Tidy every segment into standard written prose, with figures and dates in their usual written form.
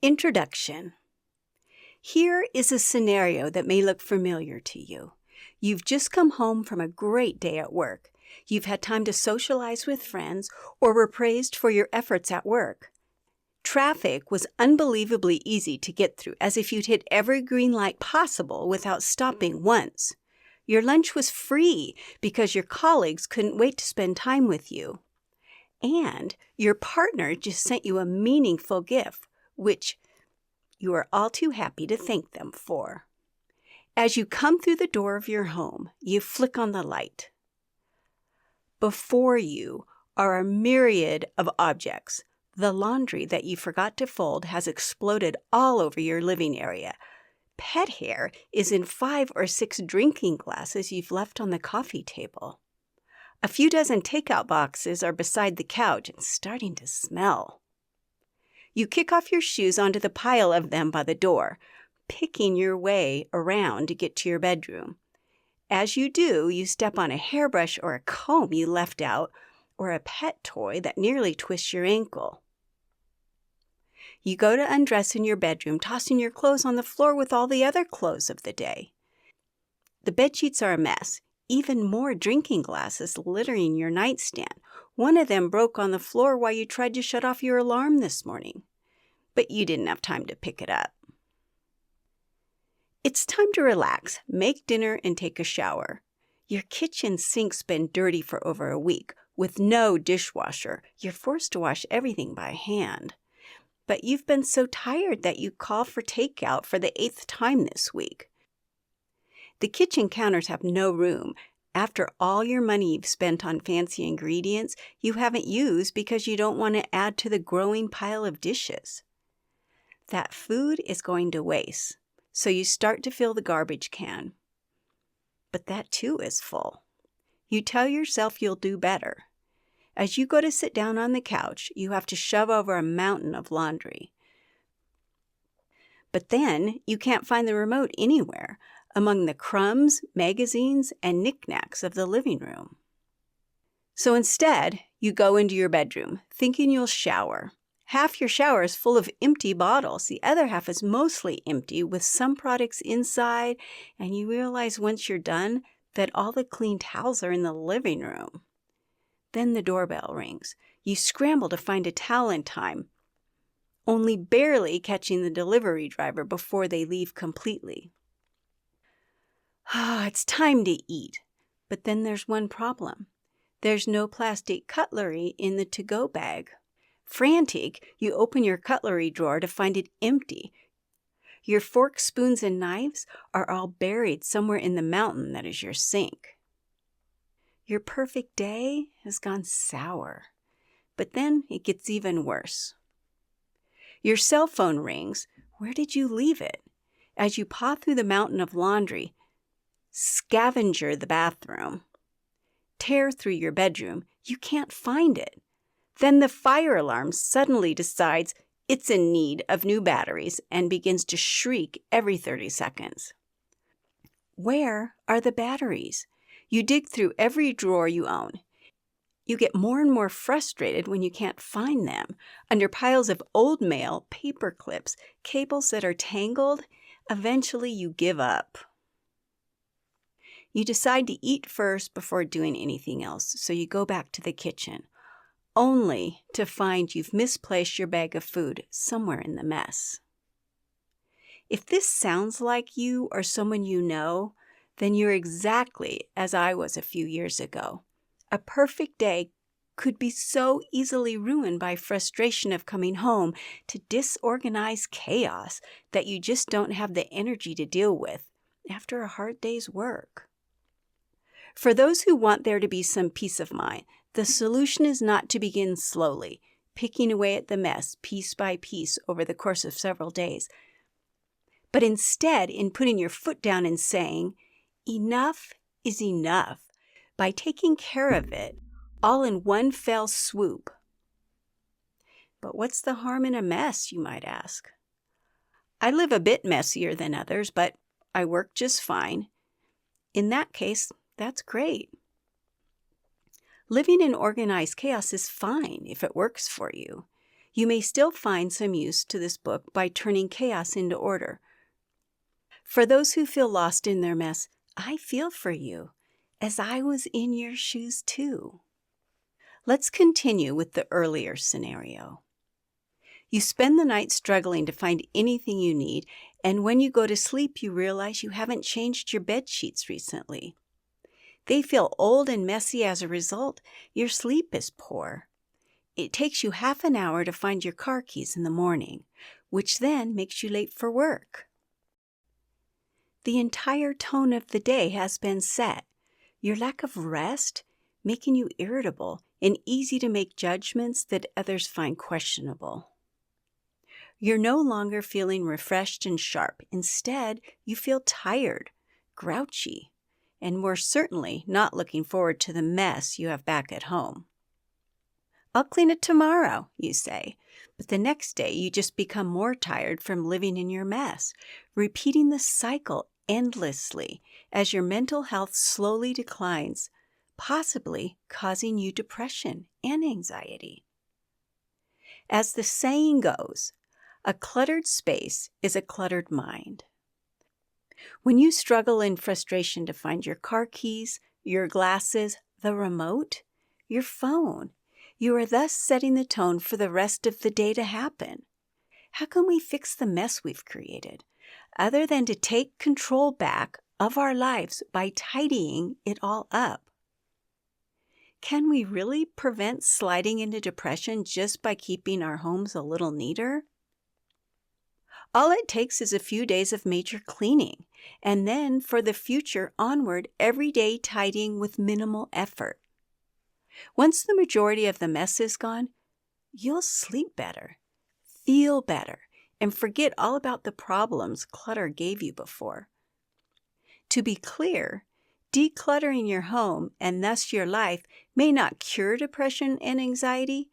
Introduction. Here is a scenario that may look familiar to you. You've just come home from a great day at work. You've had time to socialize with friends or were praised for your efforts at work. Traffic was unbelievably easy to get through, as if you'd hit every green light possible without stopping once. Your lunch was free because your colleagues couldn't wait to spend time with you. And your partner just sent you a meaningful gift, which you are all too happy to thank them for. As you come through the door of your home, you flick on the light. Before you are a myriad of objects. The laundry that you forgot to fold has exploded all over your living area. Pet hair is in 5 or 6 drinking glasses you've left on the coffee table. A few dozen takeout boxes are beside the couch and starting to smell. You kick off your shoes onto the pile of them by the door, picking your way around to get to your bedroom. As you do, you step on a hairbrush or a comb you left out, or a pet toy that nearly twists your ankle. You go to undress in your bedroom, tossing your clothes on the floor with all the other clothes of the day. The bedsheets are a mess, even more drinking glasses littering your nightstand. One of them broke on the floor while you tried to shut off your alarm this morning, but you didn't have time to pick it up. It's time to relax, make dinner, and take a shower. Your kitchen sink's been dirty for over a week. With no dishwasher, you're forced to wash everything by hand. But you've been so tired that you call for takeout for the 8th time this week. The kitchen counters have no room. After all your money you've spent on fancy ingredients you haven't used because you don't want to add to the growing pile of dishes. That food is going to waste, so you start to fill the garbage can. But that too is full. You tell yourself you'll do better. As you go to sit down on the couch, you have to shove over a mountain of laundry. But then you can't find the remote anywhere among the crumbs, magazines, and knickknacks of the living room. So instead, you go into your bedroom, thinking you'll shower. Half your shower is full of empty bottles. The other half is mostly empty with some products inside, and you realize once you're done that all the clean towels are in the living room. Then the doorbell rings. You scramble to find a towel in time, only barely catching the delivery driver before they leave completely. It's time to eat. But then there's one problem. There's no plastic cutlery in the to-go bag. Frantic, you open your cutlery drawer to find it empty. Your forks, spoons, and knives are all buried somewhere in the mountain that is your sink. Your perfect day has gone sour, but then it gets even worse. Your cell phone rings. Where did you leave it? As you paw through the mountain of laundry, scavenger the bathroom, tear through your bedroom, you can't find it. Then the fire alarm suddenly decides it's in need of new batteries and begins to shriek every 30 seconds. Where are the batteries? You dig through every drawer you own. You get more and more frustrated when you can't find them. Under piles of old mail, paper clips, cables that are tangled, eventually you give up. You decide to eat first before doing anything else, so you go back to the kitchen, only to find you've misplaced your bag of food somewhere in the mess. If this sounds like you or someone you know, then you're exactly as I was a few years ago. A perfect day could be so easily ruined by frustration of coming home to disorganized chaos that you just don't have the energy to deal with after a hard day's work. For those who want there to be some peace of mind, the solution is not to begin slowly, picking away at the mess piece by piece over the course of several days, but instead in putting your foot down and saying, enough is enough, by taking care of it all in one fell swoop. But what's the harm in a mess, you might ask? I live a bit messier than others, but I work just fine. In that case, that's great. Living in organized chaos is fine if it works for you. You may still find some use to this book by turning chaos into order. For those who feel lost in their mess, I feel for you, as I was in your shoes too. Let's continue with the earlier scenario. You spend the night struggling to find anything you need, and when you go to sleep, you realize you haven't changed your bed sheets recently. They feel old and messy as a result. Your sleep is poor. It takes you half an hour to find your car keys in the morning, which then makes you late for work. The entire tone of the day has been set. Your lack of rest, making you irritable and easy to make judgments that others find questionable. You're no longer feeling refreshed and sharp. Instead, you feel tired, grouchy, and more certainly not looking forward to the mess you have back at home. I'll clean it tomorrow, you say, but the next day you just become more tired from living in your mess, repeating the cycle endlessly as your mental health slowly declines, possibly causing you depression and anxiety. As the saying goes, a cluttered space is a cluttered mind. When you struggle in frustration to find your car keys, your glasses, the remote, your phone, you are thus setting the tone for the rest of the day to happen. How can we fix the mess we've created, other than to take control back of our lives by tidying it all up? Can we really prevent sliding into depression just by keeping our homes a little neater? All it takes is a few days of major cleaning, and then for the future onward, everyday tidying with minimal effort. Once the majority of the mess is gone, you'll sleep better, feel better, and forget all about the problems clutter gave you before. To be clear, decluttering your home and thus your life may not cure depression and anxiety,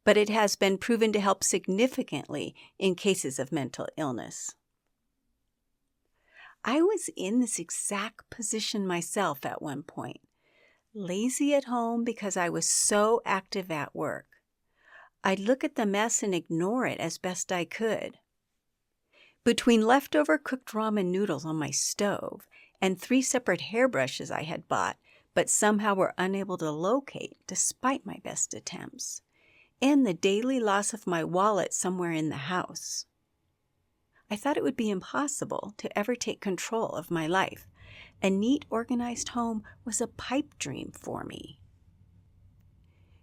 but it has been proven to help significantly in cases of mental illness. I was in this exact position myself at one point, lazy at home because I was so active at work. I'd look at the mess and ignore it as best I could. Between leftover cooked ramen noodles on my stove and 3 separate hairbrushes I had bought, but somehow were unable to locate despite my best attempts, and the daily loss of my wallet somewhere in the house, I thought it would be impossible to ever take control of my life. A neat, organized home was a pipe dream for me.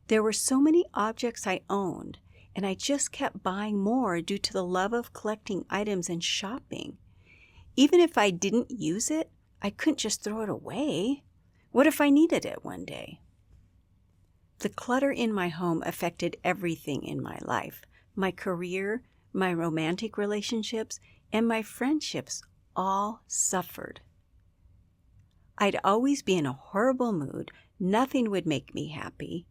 There were so many objects I owned, and I just kept buying more due to the love of collecting items and shopping. Even if I didn't use it, I couldn't just throw it away. What if I needed it one day? The clutter in my home affected everything in my life. My career, my romantic relationships, and my friendships all suffered. I'd always be in a horrible mood, nothing would make me happy,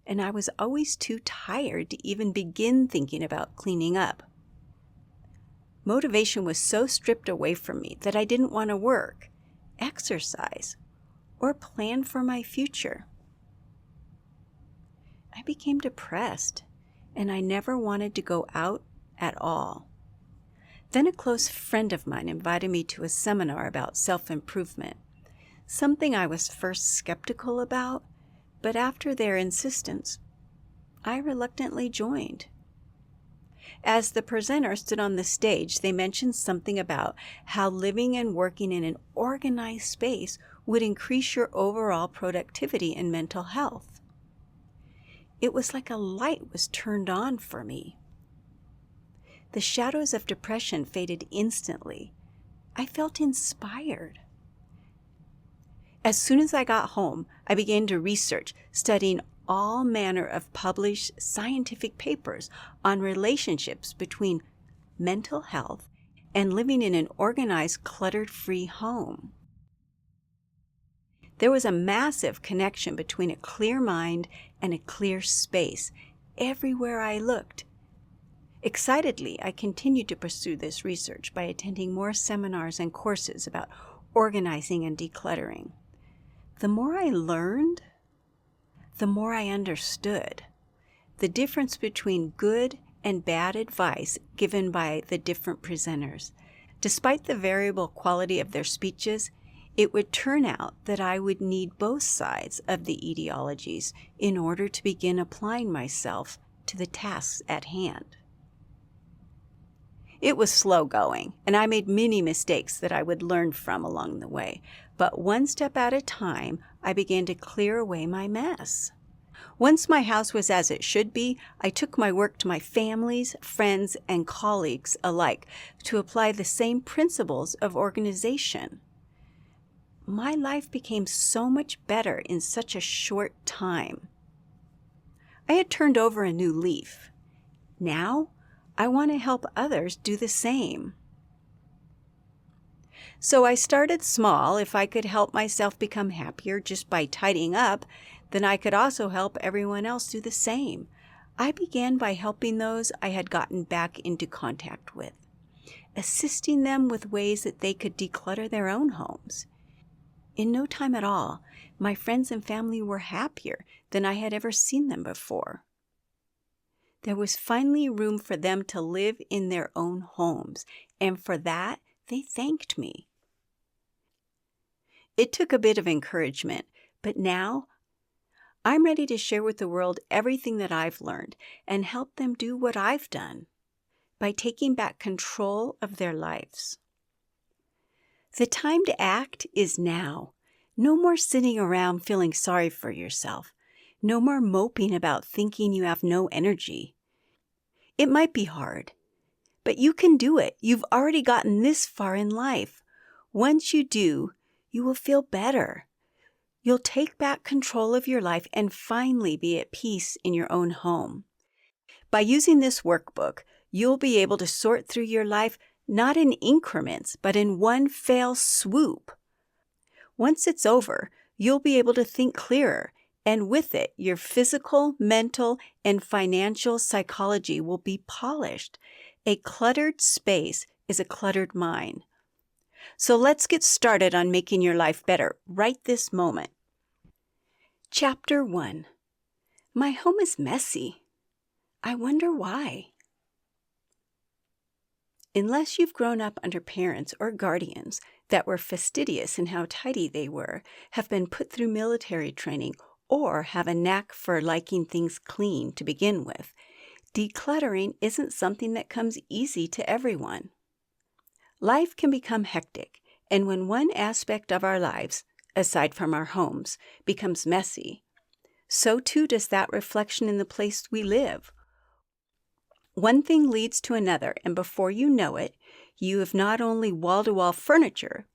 and I was always too tired to even begin thinking about cleaning up. Motivation was so stripped away from me that I didn't want to work, exercise, or plan for my future. I became depressed, and I never wanted to go out at all. Then a close friend of mine invited me to a seminar about self-improvement, something I was first skeptical about, but after their insistence, I reluctantly joined. As the presenter stood on the stage, they mentioned something about how living and working in an organized space would increase your overall productivity and mental health. It was like a light was turned on for me. The shadows of depression faded instantly. I felt inspired. As soon as I got home, I began to research, studying all manner of published scientific papers on relationships between mental health and living in an organized, clutter-free home. There was a massive connection between a clear mind and a clear space everywhere I looked. Excitedly, I continued to pursue this research by attending more seminars and courses about organizing and decluttering. The more I learned, the more I understood the difference between good and bad advice given by the different presenters. Despite the variable quality of their speeches, it would turn out that I would need both sides of the etiologies in order to begin applying myself to the tasks at hand. It was slow going, and I made many mistakes that I would learn from along the way. But one step at a time, I began to clear away my mess. Once my house was as it should be, I took my work to my families, friends, and colleagues alike to apply the same principles of organization. My life became so much better in such a short time. I had turned over a new leaf. Now, I want to help others do the same. So I started small. If I could help myself become happier just by tidying up, then I could also help everyone else do the same. I began by helping those I had gotten back into contact with, assisting them with ways that they could declutter their own homes. In no time at all, my friends and family were happier than I had ever seen them before. There was finally room for them to live in their own homes, and for that, they thanked me. It took a bit of encouragement, but now I'm ready to share with the world everything that I've learned and help them do what I've done by taking back control of their lives. The time to act is now. No more sitting around feeling sorry for yourself. No more moping about thinking you have no energy. It might be hard, but you can do it. You've already gotten this far in life. Once you do, you will feel better. You'll take back control of your life and finally be at peace in your own home. By using this workbook, you'll be able to sort through your life not in increments, but in one fell swoop. Once it's over, you'll be able to think clearer, and with it, your physical, mental, and financial psychology will be polished. A cluttered space is a cluttered mind. So let's get started on making your life better right this moment. Chapter 1. My home is messy. I wonder why. Unless you've grown up under parents or guardians that were fastidious in how tidy they were, have been put through military training, or have a knack for liking things clean to begin with, decluttering isn't something that comes easy to everyone. Life can become hectic, and when one aspect of our lives, aside from our homes, becomes messy, so too does that reflection in the place we live. One thing leads to another, and before you know it, you have not only wall-to-wall furniture,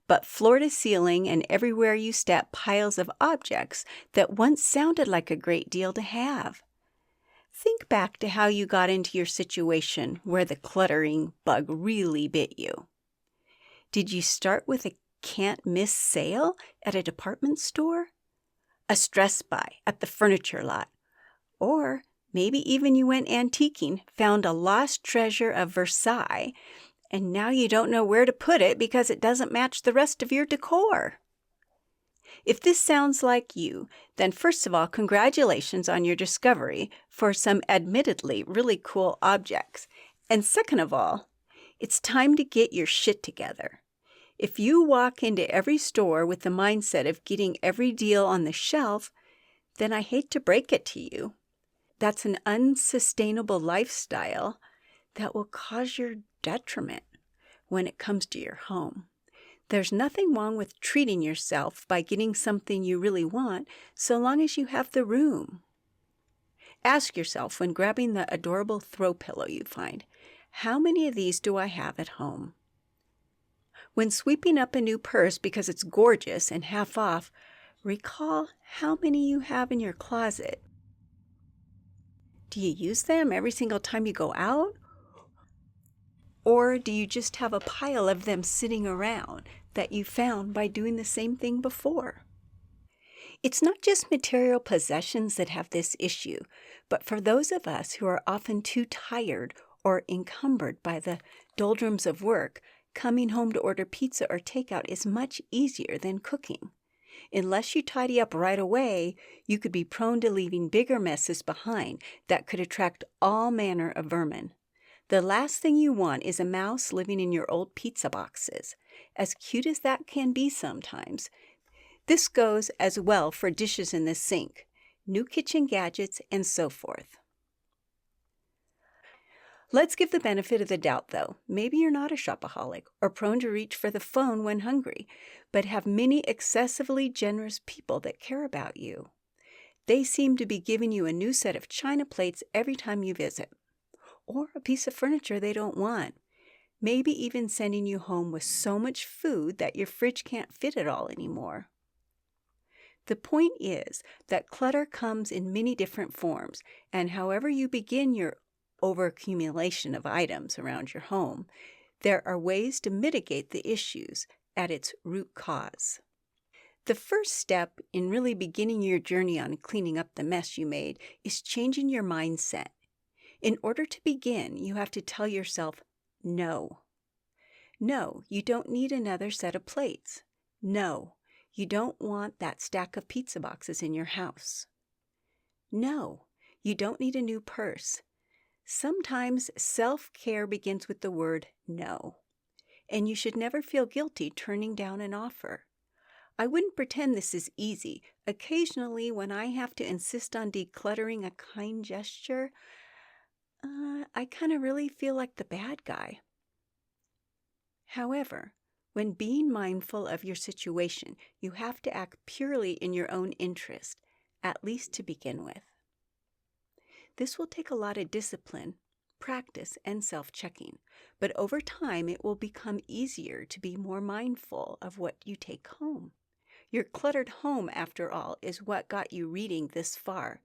but floor-to-ceiling and everywhere you step piles of objects that once sounded like a great deal to have. Think back to how you got into your situation where the cluttering bug really bit you. Did you start with a can't-miss sale at a department store? A stress buy at the furniture lot? Or maybe even you went antiquing, found a lost treasure of Versailles, and now you don't know where to put it because it doesn't match the rest of your decor. If this sounds like you, then first of all, congratulations on your discovery for some admittedly really cool objects. And second of all, it's time to get your shit together. If you walk into every store with the mindset of getting every deal on the shelf, then I hate to break it to you. That's an unsustainable lifestyle that will cause your detriment when it comes to your home. There's nothing wrong with treating yourself by getting something you really want, so long as you have the room. Ask yourself when grabbing the adorable throw pillow you find, how many of these do I have at home? When sweeping up a new purse because it's gorgeous and half off, recall how many you have in your closet. Do you use them every single time you go out? Or do you just have a pile of them sitting around that you found by doing the same thing before? It's not just material possessions that have this issue, but for those of us who are often too tired or encumbered by the doldrums of work, coming home to order pizza or takeout is much easier than cooking. Unless you tidy up right away, you could be prone to leaving bigger messes behind that could attract all manner of vermin. The last thing you want is a mouse living in your old pizza boxes. As cute as that can be sometimes, this goes as well for dishes in the sink, new kitchen gadgets, and so forth. Let's give the benefit of the doubt, though. Maybe you're not a shopaholic or prone to reach for the phone when hungry, but have many excessively generous people that care about you. They seem to be giving you a new set of china plates every time you visit, or a piece of furniture they don't want. Maybe even sending you home with so much food that your fridge can't fit it all anymore. The point is that clutter comes in many different forms, and however you begin your overaccumulation of items around your home, there are ways to mitigate the issues at its root cause. The first step in really beginning your journey on cleaning up the mess you made is changing your mindset. In order to begin, you have to tell yourself, no. No, you don't need another set of plates. No, you don't want that stack of pizza boxes in your house. No, you don't need a new purse. Sometimes self-care begins with the word no, and you should never feel guilty turning down an offer. I wouldn't pretend this is easy. Occasionally, when I have to insist on decluttering a kind gesture, I kind of really feel like the bad guy. However, when being mindful of your situation, you have to act purely in your own interest, at least to begin with. This will take a lot of discipline, practice, and self-checking, but over time it will become easier to be more mindful of what you take home. Your cluttered home, after all, is what got you reading this far.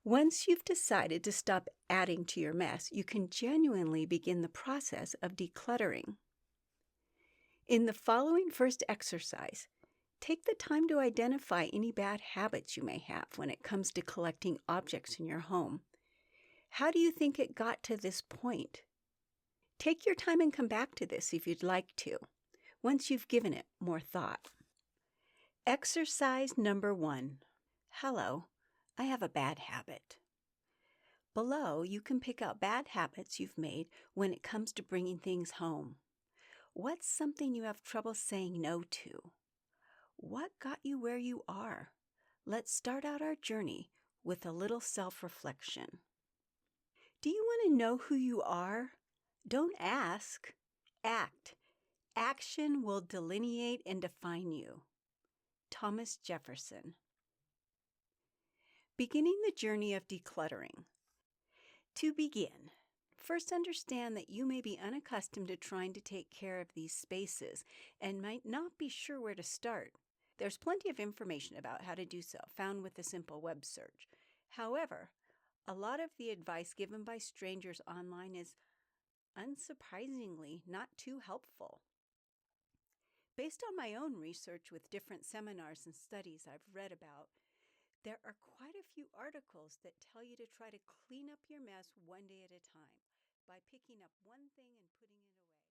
Once you've decided to stop adding to your mess, you can genuinely begin the process of decluttering. In the following first exercise, take the time to identify any bad habits you may have when it comes to collecting objects in your home. How do you think it got to this point? Take your time and come back to this if you'd like to, once you've given it more thought. Exercise number 1. Hello, I have a bad habit. Below, you can pick out bad habits you've made when it comes to bringing things home. What's something you have trouble saying no to? What got you where you are? Let's start out our journey with a little self-reflection. Do you want to know who you are? Don't ask. Act. Action will delineate and define you. Thomas Jefferson. Beginning the journey of decluttering. To begin, first understand that you may be unaccustomed to trying to take care of these spaces and might not be sure where to start. There's plenty of information about how to do so, found with a simple web search. However, a lot of the advice given by strangers online is, unsurprisingly, not too helpful. Based on my own research with different seminars and studies I've read about, there are quite a few articles that tell you to try to clean up your mess one day at a time by picking up one thing and putting it away.